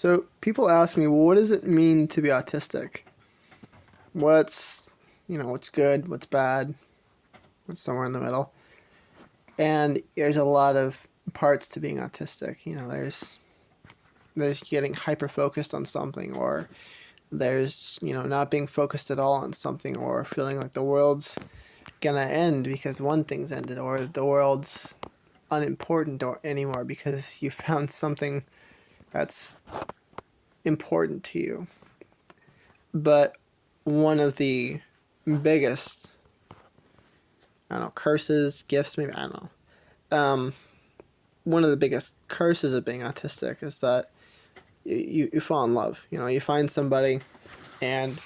So people ask me, well, what does it mean to be autistic? What's, what's good, what's bad, what's somewhere in the middle? And there's a lot of parts to being autistic. There's getting hyper focused on something, or there's, not being focused at all on something, or feeling like the world's gonna end because one thing's ended, or the world's unimportant or anymore because you found something that's important to you. But one of the biggest, I don't know, curses, gifts, maybe, I don't know. One of the biggest curses of being autistic is that you fall in love. You find somebody, and,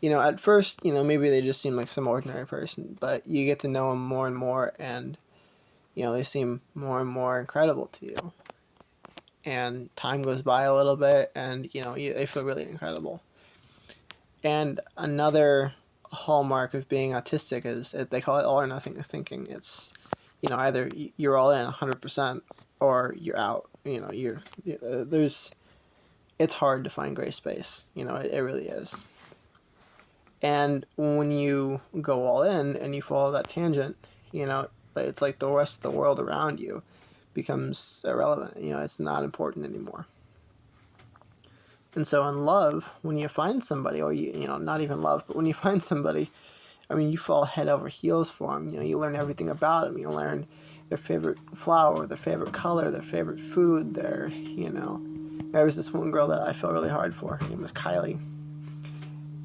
at first, maybe they just seem like some ordinary person, but you get to know them more and more, and, they seem more and more incredible to you. And time goes by a little bit, and, they feel really incredible. And another hallmark of being autistic is they call it all or nothing thinking. It's, either you're all in 100% or you're out. It's hard to find gray space. It really is. And when you go all in and you follow that tangent, it's like the rest of the world around you becomes irrelevant. It's not important anymore. And so in love, when you find somebody, or not even love, but when you find somebody, I mean, you fall head over heels for them. You learn everything about them. You learn their favorite flower, their favorite color, their favorite food. There was this one girl that I felt really hard for. Her name was Kylie.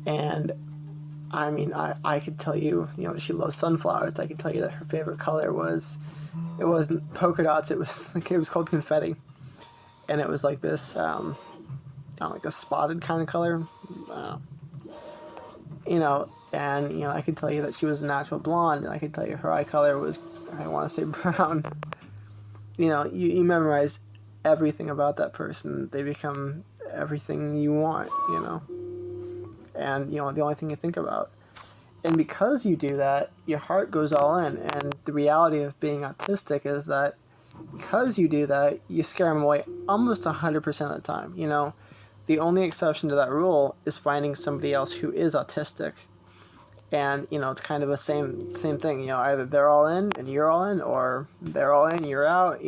And I mean, I could tell you, that she loves sunflowers. I could tell you that her favorite color it wasn't polka dots. It was called confetti. And it was like this, like a spotted kind of color. And I could tell you that she was a natural blonde, and I could tell you her eye color was, I want to say, brown. You memorize everything about that person. They become everything you want, and the only thing you think about. And because you do that, your heart goes all in. And the reality of being autistic is that because you do that, you scare them away almost 100% of the time. The only exception to that rule is finding somebody else who is autistic. And, it's kind of the same thing. Either they're all in and you're all in, or they're all in, you're out,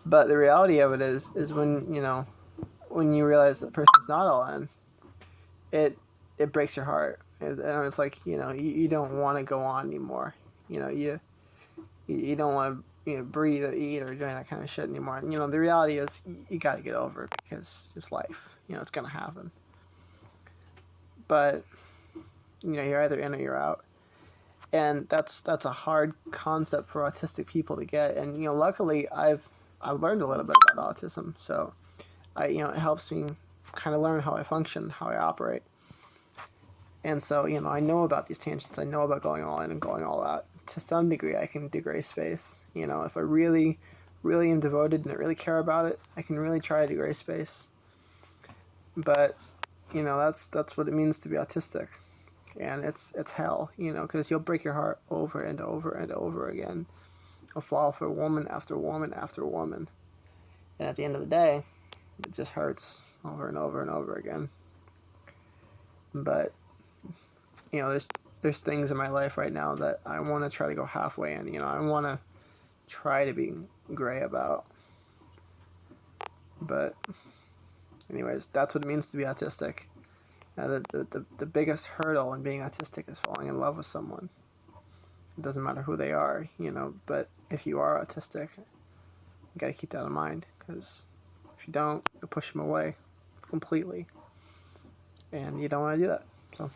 But the reality of it is when, when you realize that the person's not all in, it breaks your heart. And it's like, you don't want to go on anymore. You don't want to, breathe or eat or do that kind of shit anymore. The reality is you got to get over it because it's life. It's going to happen. But, you're either in or you're out. And that's a hard concept for autistic people to get. And, luckily I've learned a little bit about autism. So, it helps me kind of learn how I function, how I operate. And so, I know about these tangents. I know about going all in and going all out. To some degree, I can do gray space. If I really, really am devoted and I really care about it, I can really try to do gray space. But, that's what it means to be autistic. And it's hell, because you'll break your heart over and over and over again. You'll fall for woman after woman after woman. And at the end of the day, it just hurts over and over and over again. But, there's things in my life right now that I want to try to go halfway in. I want to try to be gray about. But anyways, that's what it means to be autistic. Now, the biggest hurdle in being autistic is falling in love with someone. It doesn't matter who they are, but if you are autistic, you got to keep that in mind, because if you don't, you'll push them away completely. And you don't want to do that. So